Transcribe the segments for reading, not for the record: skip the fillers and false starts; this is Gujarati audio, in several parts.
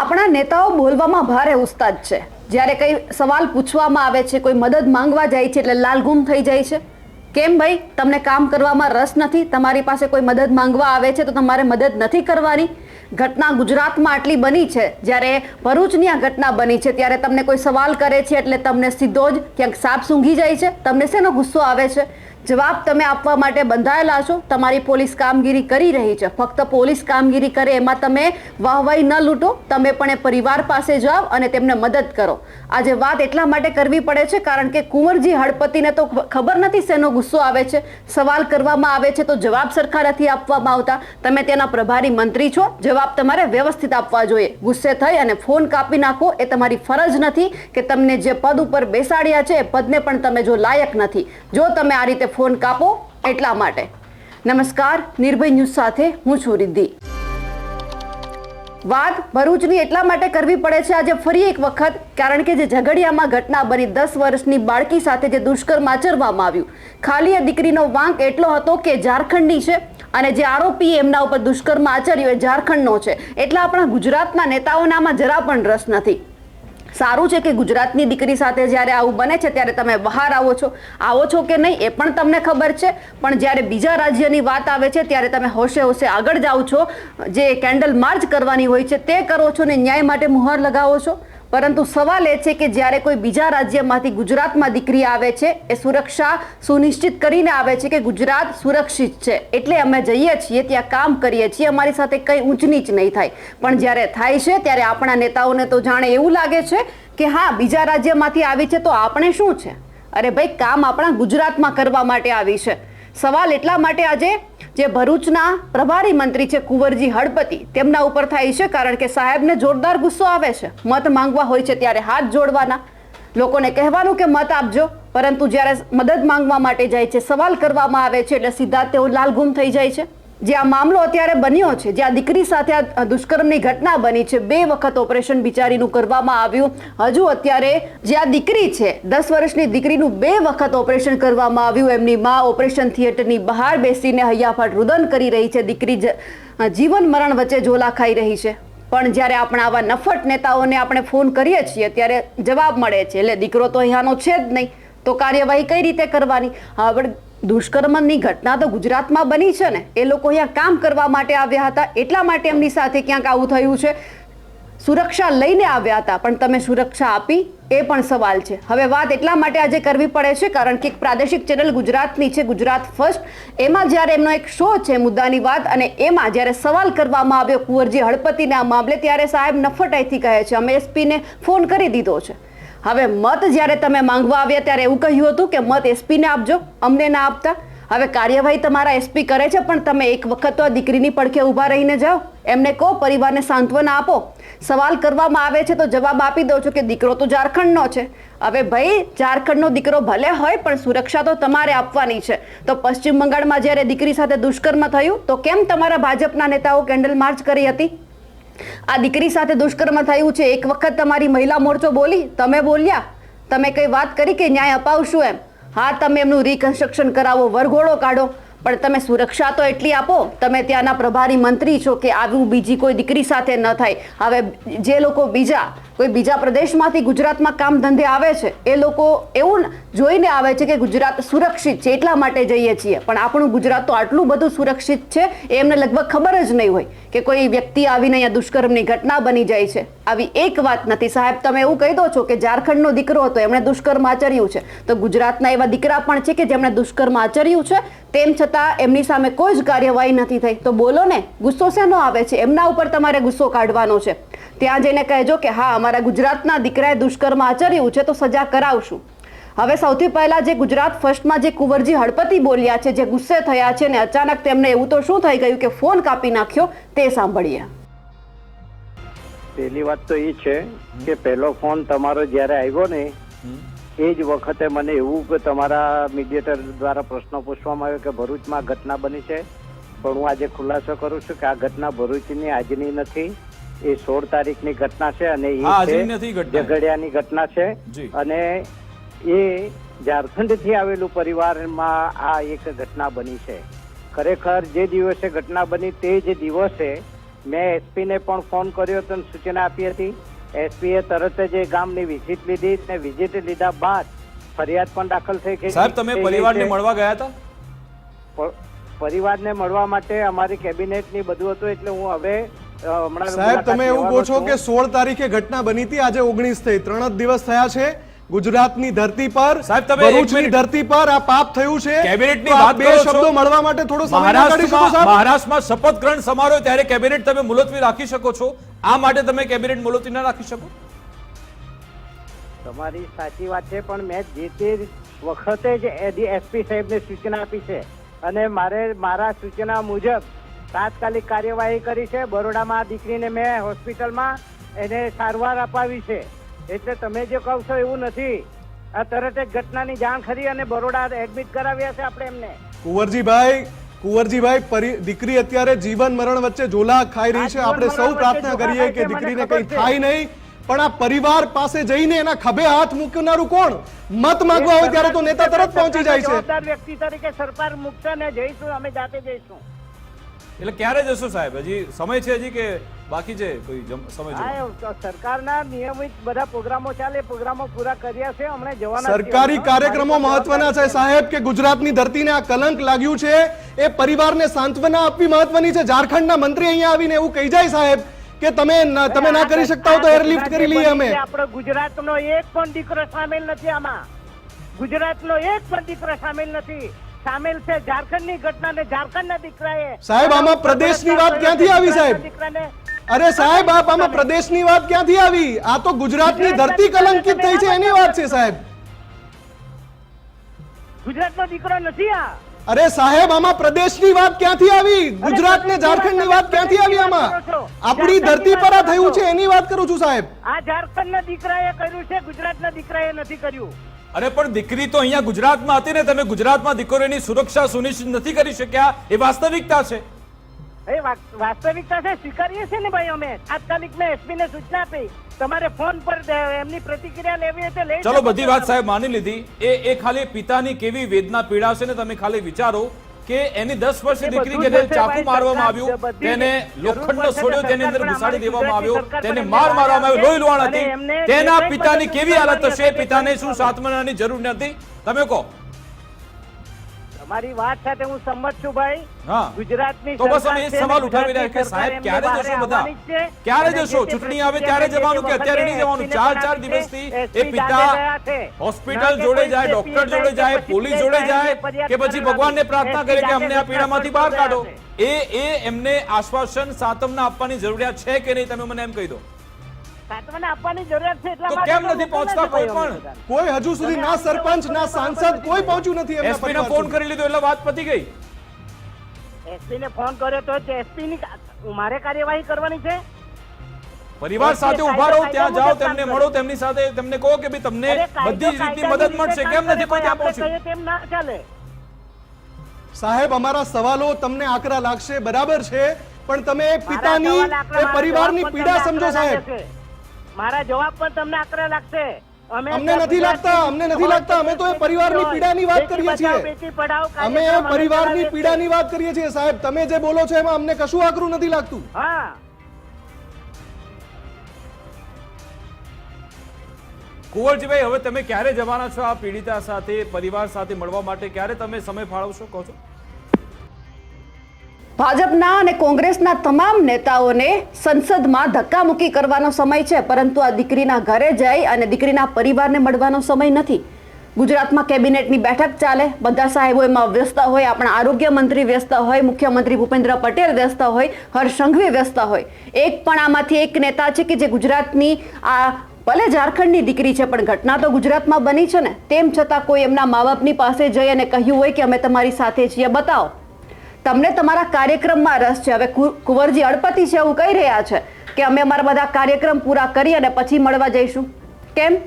આપણા નેતાઓ બોલવામાં ભારે ઉસ્તાદ છે. જ્યારે કઈ સવાલ પૂછવામાં આવે છે, કોઈ મદદ માંગવા જાય છે એટલે લાલઘૂમ થઈ જાય છે. કેમ ભાઈ, તમને કામ કરવામાં રસ નથી? તમારી પાસે કોઈ મદદ માંગવા આવે છે તો તમારે મદદ નથી કરવાની? ઘટના ગુજરાતમાં આટલી બની છે, જ્યારે ભરૂચની આ ઘટના બની છે ત્યારે તમને કોઈ સવાલ કરે છે એટલે તમને સીધો જ ક્યાંક સાપ સૂંઘી જાય છે. તમને શેનો ગુસ્સો આવે છે? જવાબ તમે આપવા માટે બંધાયેલા છો. તમારી પોલીસ કામગીરી કરી રહી છે. ફક્ત પોલીસ કામગીરી કરે એમાં તમે વાહવાઈ ન લૂંટો. તમે પણ એ પરિવાર પાસે જાઓ અને તેમને મદદ કરો. આજે વાત એટલા માટે કરવી પડે છે કારણ કે કુંવરજી હળપતિને તો ખબર નથી શેનો ગુસ્સો આવે છે. સવાલ કરવામાં આવે છે તો જવાબ સરખા નથી આપવામાં આવતા. તમે તેના પ્રભારી મંત્રી છો, જવાબ તમારે વ્યવસ્થિત આપવા જોઈએ. ગુસ્સે થઈ અને ફોન કાપી નાખો એ તમારી ફરજ નથી કે તમને જે પદ ઉપર બેસાડ્યા છે એ પદને પણ તમે જો લાયક નથી. જો તમે આ રીતે ફોન કાપો એટલા માટે. નમસ્કાર, નિર્ભય ન્યૂઝ સાથે હું છું રિદ્ધિ. વાત ભરૂચની એટલા માટે કરવી પડે છે આજે ફરી એક વખત કારણ કે જે ઝઘડિયામાં ઘટના બની, 10 વર્ષની બાળકી સાથે જે દુષ્કર્મ આચરવામાં આવ્યું, ખાલી એ દીકરીનો વાંક એટલો હતો કે ઝારખંડની છે અને જે આરોપી એમના ઉપર દુષ્કર્મ આચર્યું એ ઝારખંડનો છે. એટલે આપણા ગુજરાતના નેતાઓને આમાં જરા પણ રસ નથી. સારું છે કે ગુજરાતની દીકરી સાથે જ્યારે આવું બને છે ત્યારે તમે બહાર આવો છો કે નહીં એ પણ તમને ખબર છે. પણ જ્યારે બીજા રાજ્યની વાત આવે છે ત્યારે તમે હોશે આગળ જાઓ છો. જે કેન્ડલ માર્ચ કરવાની હોય છે તે કરો છો ને ન્યાય માટે મુહર લગાવો છો. પરંતુ સવાલ એ છે કે જ્યારે કોઈ બીજા રાજ્યમાંથી ગુજરાતમાં દીકરી આવે છે એ સુરક્ષા સુનિશ્ચિત કરીને આવે છે કે ગુજરાત સુરક્ષિત છે એટલે અમે જઈએ છીએ, ત્યાં કામ કરીએ છીએ, અમારી સાથે કંઈ ઊંચ નીચ નહીં થાય. પણ જ્યારે થાય છે ત્યારે આપણા નેતાઓને તો જાણે એવું લાગે છે કે હા, બીજા રાજ્યમાંથી આવી છે તો આપણે શું છે? અરે ભાઈ, કામ આપણા ગુજરાતમાં કરવા માટે આવી છે. સવાલ એટલા માટે આજે જે ભરૂચના પ્રભારી મંત્રી છે કુંવરજી હળપતિ, તેમના ઉપર થાય છે કારણ કે સાહેબને જોરદાર ગુસ્સો આવે છે. મત માંગવા હોય છે ત્યારે હાથ જોડવાના, લોકોને કહેવાનું કે મત આપજો, પરંતુ જ્યારે મદદ માંગવા માટે જાય છે, સવાલ કરવામાં આવે છે એટલે સીધા તેઓ લાલઘૂમ થઈ જાય છે. જે આ મામલો અત્યારે બન્યો છે, જે આ દીકરી સાથે આ દુષ્કર્મની ઘટના બની છે, 2 વખત ઓપરેશન બિચારીનું કરવામાં આવ્યું. હજુ અત્યારે જે આ દીકરી છે, 10 વર્ષની દીકરીનું 2 વખત ઓપરેશન કરવામાં આવ્યું. એમની માં ઓપરેશન થિયેટરની બહાર બેસીને હૈયાફાટ રુદન કરી રહી છે. દીકરી જીવન મરણ વચ્ચે ઝોલા ખાઈ રહી છે. પણ જ્યારે આપણે આવા નફટ નેતાઓને આપણે ફોન કરીએ છીએ ત્યારે જવાબ મળે છે એટલે દીકરો તો અહીંયાનો છે જ નહીં, તો કાર્યવાહી કઈ રીતે કરવાની? હવે દુષ્કર્મની ઘટના તો ગુજરાતમાં બની છે ને, એ લોકો અહીંયા કામ કરવા માટે આવ્યા હતા, એટલા માટે એમની સાથે ક્યાંક આવું થયું છે. સુરક્ષા લઈને આવ્યા હતા પણ તમે સુરક્ષા આપી એ પણ સવાલ છે. હવે વાત એટલા માટે આજે કરવી પડે છે કારણ કે એક પ્રાદેશિક ચેનલ ગુજરાતની છે, ગુજરાત ફર્સ્ટ, એમાં જ્યારે એમનો એક શો છે મુદ્દાની વાત, અને એમાં જ્યારે સવાલ કરવામાં આવ્યો કુંવરજી હળપતિના મામલે ત્યારે સાહેબ નફટાઈથી કહે છે અમે એસપીને ફોન કરી દીધો છે. હવે મત જ્યારે તમે માંગવા આવ્યા ત્યારે એવું કહ્યું હતું કે મત એસપીને આપજો, અમને ના આપતા. હવે કાર્યવાહી તમારા એસપી કરે છે પણ તમે એક વખત તો આ દીકરીની પડખે ઊભા રહીને જાઓ, એમને કહો, પરિવારને સાંત્વના આપો. સવાલ કરવામાં આવે છે તો જવાબ આપી દો છો કે દીકરો તો ઝારખંડનો છે. હવે ભાઈ, ઝારખંડનો દીકરો ભલે હોય પણ સુરક્ષા તો તમારે આપવાની છે. તો પશ્ચિમ બંગાળમાં જ્યારે દીકરી સાથે દુષ્કર્મ થયું તો કેમ તમારા ભાજપના નેતાઓ કેન્ડલ માર્ચ કરી હતી? આ દીકરી સાથે દુષ્કર્મ થયું છે, એક વખત તમારી મહિલા મોરચો બોલી, તમે બોલ્યા, તમે કઈ વાત કરી કે ન્યાય અપાવશું એમ? હા, તમે એમનું રિકન્સ્ટ્રક્શન કરાવો, વરઘોડો કાઢો, પણ તમે સુરક્ષા તો એટલી આપો. તમે ત્યાંના પ્રભારી મંત્રી છો કે આવું બીજી કોઈ દીકરી સાથે ન થાય. હવે જે લોકો કોઈ બીજા પ્રદેશમાંથી ગુજરાતમાં કામ ધંધે આવે છે એ લોકો એવું જોઈને આવે છે કે ગુજરાત સુરક્ષિત છે એટલા માટે જઈએ છીએ, પણ આપણું ગુજરાત તો આટલું બધું સુરક્ષિત છે એ એમને લગભગ ખબર જ નહીં હોય કે કોઈ વ્યક્તિ આવીને અહીંયા દુષ્કર્મની ઘટના બની જાય છે. આવી એક વાત નથી. સાહેબ, તમે એવું કહી દો છો કે ઝારખંડનો દીકરો હતો, એમણે દુષ્કર્મ આચર્યું છે, તો ગુજરાતના એવા દીકરા પણ છે કે જેમણે દુષ્કર્મ આચર્યું છે, તેમ છતાં એમની સામે કોઈ જ કાર્યવાહી નથી થઈ. તો બોલો ને, ગુસ્સો શેનો આવે છે? એમના ઉપર તમારે ગુસ્સો કાઢવાનો છે. ત્યાં જઈને કહેજો કે હા, અમારા ગુજરાતના દીકરાએ દુષ્કર્મ આચર્યું છે તો સજા કરાવશું. હવે સૌથી પહેલા જે ગુજરાત ફર્સ્ટમાં જે કુંવરજી હળપતિ બોલ્યા છે, જે ગુસ્સે થયા છે ને અચાનક તેમને એવું તો શું થઈ ગયું કે ફોન કાપી નાખ્યો, તે સાંભળીએ. પહેલી વાત તો એ છે કે પહેલો ફોન તમારો જ્યારે આવ્યો ને એ જ વખતે મને એવું કે તમારા મીડિયેટર દ્વારા પ્રશ્ન પૂછવામાં આવ્યો કે ભરૂચમાં ઘટના બની છે, પણ હું આજે ખુલાસો કરું છું કે આ ઘટના ભરૂચની આજની નથી, એ 16 તારીખની ઘટના છે અને એ ઝઘડિયાની ઘટના છે. અને એ ઝારખંડથી આવેલું પરિવારમાં આ એક ઘટના બની છે. ખરેખર જે દિવસે ઘટના બની તે જ દિવસે મેં એસપી ને પણ ફોન કર્યો હતો અને સૂચના આપી હતી. એસપી એ તરત જ એ ગામની વિઝિટ લીધી ને વિઝિટ લીધા બાદ ફરિયાદ પણ દાખલ થઈ ગઈ. સાહેબ તમે પરિવારને મળવા ગયા હતા? પરિવારને મળવા માટે અમારી કેબિનેટ ની બધું હતું એટલે હું હવે હમણાં સાહેબ તમે એવું કહો છો કે 16 તારીખે ઘટના બની હતી, આજે 19 થઈ, 3 જ દિવસ થયા છે. ગુજરાતની ધરતી પર, સાહેબ તમે ભરૂચની ધરતી પર આ પાપ થયું છે. કેબિનેટની તો આ વાત બે કરો છો. શબ્દો મળવા માટે થોડો સમય કાઢી શકો સાહેબ? મહારાષ્ટ્રમાં શપથ ગ્રહણ સમારોહ ત્યારે કેબિનેટ તમે મુલતવી રાખી શકો છો, આ માટે તમે કેબિનેટ મુલતવી ના રાખી શકો? તમારી સાચી વાત છે, પણ મેં જે તે વખતે જ એસપી સાહેબને સૂચના આપી છે અને મારા સૂચના મુજબ તાત્કાલિક કાર્યવાહી કરી છે. બરોડામાં દીકરીને મેં હોસ્પિટલમાં એને સારવાર અપાવી છે. એટલે તમે જે કહો છો એવું નથી. આ તરત જ ઘટનાની જાણ કરી અને બરોડા એડમિટ કરાવ્યા છે આપણે એમને. કુંવરજીભાઈ દીકરી અત્યારે જીવન મરણ વચ્ચે ઝોલા ખાઈ રહી છે. આપણે સૌ પ્રાર્થના કરીએ કે દીકરીને કંઈ થાય નહીં, પણ આ પરિવાર પાસે જઈને એના ખભે હાથ મૂકનારું કોણ? મત માંગવા હોય ત્યારે તો નેતા તરત પહોંચી જાય છે. જવાબદાર વ્યક્તિ તરીકે સરકાર મૂકશે ને જઈશું, અમે જાતે જઈશું. એટલે ક્યારે જશો સાહેબ? હજી સમય છે હજી કે બાકી છે કોઈ સમય? હા, સરકારના નિયમિત બધા પ્રોગ્રામો ચાલે, પ્રોગ્રામો પૂરા કર્યા છે. હમણાં જવાના સરકારી કાર્યક્રમો મહત્વના છે સાહેબ, કે ગુજરાતની ધરતીને આ કલંક લાગ્યું છે એ પરિવારને સાંત્વના આપવી મહત્વની છે. ઝારખંડના મંત્રી અહીંયા આવીને એવું કહી જાય સાહેબ કે તમે ના કરી શકતા હો તો એરલિફ્ટ કરી લઈએ અમે. આપણો ગુજરાતનો એક પણ દીકરો સામેલ નથી આમાં. ગુજરાતનો એક પણ દીકરો સામેલ નથી. સામેલ છે ઝારખંડની ઘટના ને ઝારખંડના દીકરાએ. સાહેબ આમાં પ્રદેશની વાત ક્યાંથી આવી સાહેબ? અરે સાહેબ આમાં પ્રદેશની વાત ક્યાંથી આવી? આ તો ગુજરાતની ધરતી કલંકિત થઈ છે એની વાત છે સાહેબ. ગુજરાતનો દીકરો નથી આ. અરે સાહેબ આમાં પ્રદેશની વાત ક્યાંથી આવી? ગુજરાત ને ઝારખંડ ની વાત ક્યાંથી આવી આમાં? આપણી ધરતી પર આ થયું છે એની વાત કરું છું સાહેબ. આ ઝારખંડના દીકરાએ કર્યું છે, ગુજરાતના દીકરાએ નથી કર્યું. અરે પણ દીકરી તો અહીંયા ગુજરાતમાં હતી ને, તમે ગુજરાતમાં દીકરીની સુરક્ષા સુનિશ્ચિત નથી કરી શક્યા, એ વાસ્તવિકતા છે. એ વાસ્તવિકતા છે, સ્વીકારીએ છે ને ભાઈ અમે. તાત્કાલિક મેં એસપી ને સૂચના આપી, તમારે ફોન પર એમની પ્રતિક્રિયા લેવી હોય તો લઈ. ચલો બધી વાત સાહેબ માની લીધી. એ ખાલી પિતાની કેવી વેદના પીડા છે ને તમે ખાલી વિચારો કે એની 10 વર્ષની દીકરી કે જેને ચાકુ મારવામાં આવ્યું, તેને લોખંડનો સોડિયો તેની અંદર ઘુસાડી દેવામાં આવ્યો, તેને મારવામાં આવ્યો, લોહી લુહાણ હતી, તેના પિતાની કેવી હાલત હશે? પિતાને શું સાંત્વનાની જરૂર નથી? તમે કહો. તમારી વાત સાથે હું સંમત છું ભાઈ. હા, ગુજરાતની તો બસ અમે એ સવાલ ઉઠાવી રહ્યા કે સાહેબ ક્યારે જશો? બધા ક્યારે જશો? ચૂંટણી આવે ત્યારે જવાનું કે અત્યારે નહીં જવાનું? 4 દિવસથી એ પિતા હોસ્પિટલ જોડે જાય, ડોક્ટર જોડે જાય, પોલીસ જોડે જાય કે પછી ભગવાનને પ્રાર્થના કરે કે અમને આ પીડામાંથી બહાર કાઢો? એ એમને આશ્વાસન સાંત્વના આપવાની જરૂરિયાત છે કે નહીં? તમે મને એમ કહી દો. સાંત્વના આપવાની જરૂરિયાત છે એટલા તો માટે કેમ નથી પહોંચતા કોઈ પણ? કોઈ હજુ સુધી ના સરપંચ ના સાંસદ કોઈ પહોંચ્યું નથી. એસપી ને ફોન કરી લીધો એટલે વાત પતી ગઈ. એસપી ને ફોન કર્યો તો એસપી ની મારે કાર્યવાહી કરવાની છે. પરિવાર સાથે ઉભા રહો, ત્યાં જાઓ, તેમને મળો, તેમની સાથે તેમને કહો કે ભાઈ તમને બધી જ રીતની મદદ મળશે. કેમ નથી કોઈ ત્યાં પહોંચ્યું? તેમ ના ચાલે સાહેબ. અમારા સવાલો તમને આકરા લાગશે, બરાબર છે, પણ તમે પિતાની એ પરિવારની પીડા સમજો સાહેબ. મારા જવાબ પણ તમને આકરા લાગશે. અમને નથી લાગતા. અમે તો એ પરિવારની પીડાની વાત કરીએ છીએ. અમે એ પરિવારની પીડાની વાત કરીએ છીએ સાહેબ. તમે જે બોલો છો એમાં અમને કશું આકરું નથી લાગતું. હા, કુંવરજીભાઈ હવે તમે ક્યારે જવાના છો આ પીડિતા સાથે, પરિવાર સાથે મળવા માટે? ક્યારે તમે સમય ફાળવશો કહો છો? ભાજપના અને કોંગ્રેસના તમામ નેતાઓને સંસદમાં ધક્કામુક્કી કરવાનો સમય છે, પરંતુ આ દીકરીના ઘરે જઈ અને દીકરીના પરિવારને મળવાનો સમય નથી. ગુજરાતમાં કેબિનેટની બેઠક ચાલે, બધા સાહેબો એમાં વ્યસ્ત હોય, આપણા આરોગ્ય મંત્રી વ્યસ્ત હોય, મુખ્યમંત્રી ભૂપેન્દ્ર પટેલ વ્યસ્ત હોય, હર્ષ સંઘવી વ્યસ્ત હોય. એક પણ આમાંથી એક નેતા છે કે જે ગુજરાતની આ ભલે ઝારખંડની દીકરી છે પણ ઘટના તો ગુજરાતમાં બની છે ને, તેમ છતાં કોઈ એમના મા બાપની પાસે જઈ અને કહ્યું હોય કે અમે તમારી સાથે છીએ, બતાવો. તમને તમારા કાર્યક્રમમાં રસ છે. હવે કુંવરજી અડપતિ છે એવું કહી રહ્યા છે કે અમે અમારા બધા કાર્યક્રમ પૂરા કરી અને પછી મળવા જઈશું. કેમ?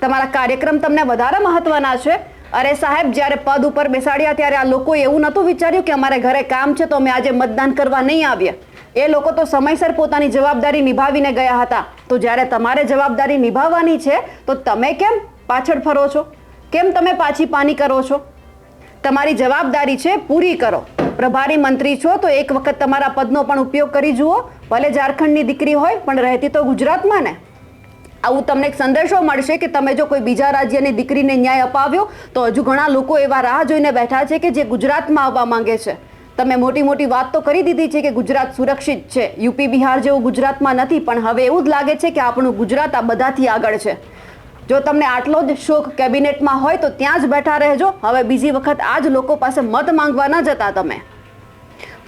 તમારા કાર્યક્રમ તમને વધારે મહત્વના છે. અરે સાહેબ, જ્યારે પદ ઉપર બેસાડ્યા ત્યારે આ લોકોએ એવું નહોતું વિચાર્યું કે અમારે ઘરે કામ છે તો અમે આજે મતદાન કરવા નહીં આવ્યા. એ લોકો તો સમયસર પોતાની જવાબદારી નિભાવીને ગયા હતા. તો જ્યારે તમારે જવાબદારી નિભાવવાની છે તો તમે કેમ પાછળ ફરો છો? કેમ તમે પાછી પાની કરો છો? તમારી જવાબદારી છે પૂરી કરો. પ્રભારી મંત્રી છો તો એક વખત તમારા પદનો પણ ઉપયોગ કરી જુઓ. ભલે ઝારખંડની દીકરી હોય પણ રહેતી તો ગુજરાતમાં ને. આવું તમને એક સંદેશો મળશે કે તમે જો કોઈ બીજા રાજ્યની દીકરીને ન્યાય અપાવ્યો તો હજુ ઘણા લોકો એવા રાહ જોઈને બેઠા છે કે જે ગુજરાતમાં આવવા માંગે છે. તમે મોટી મોટી વાત તો કરી દીધી છે કે ગુજરાત સુરક્ષિત છે, યુપી બિહાર જેવું ગુજરાતમાં નથી, પણ હવે એવું જ લાગે છે કે આપણું ગુજરાત આ બધાથી આગળ છે. જો તમને આટલો જ શોખ કેબિનેટમાં હોય તો ત્યાં જ બેઠા રહેજો. હવે બીજી વખત આ જ લોકો પાસે મત માંગવા ન જતા તમે.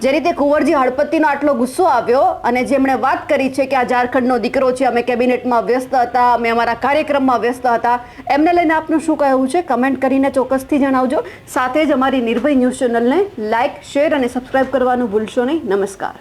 જે રીતે કુંવરજી હળપતિનો આટલો ગુસ્સો આવ્યો અને જેમણે વાત કરી છે કે આ ઝારખંડનો દીકરો છે, અમે કેબિનેટમાં વ્યસ્ત હતા, અમે અમારા કાર્યક્રમમાં વ્યસ્ત હતા, એમને લઈને આપનું શું કહેવું છે કમેન્ટ કરીને ચોક્કસથી જણાવજો. સાથે જ અમારી નિર્ભય ન્યૂઝ ચેનલને લાઇક, શેર અને સબસ્ક્રાઇબ કરવાનું ભૂલશો નહીં. નમસ્કાર.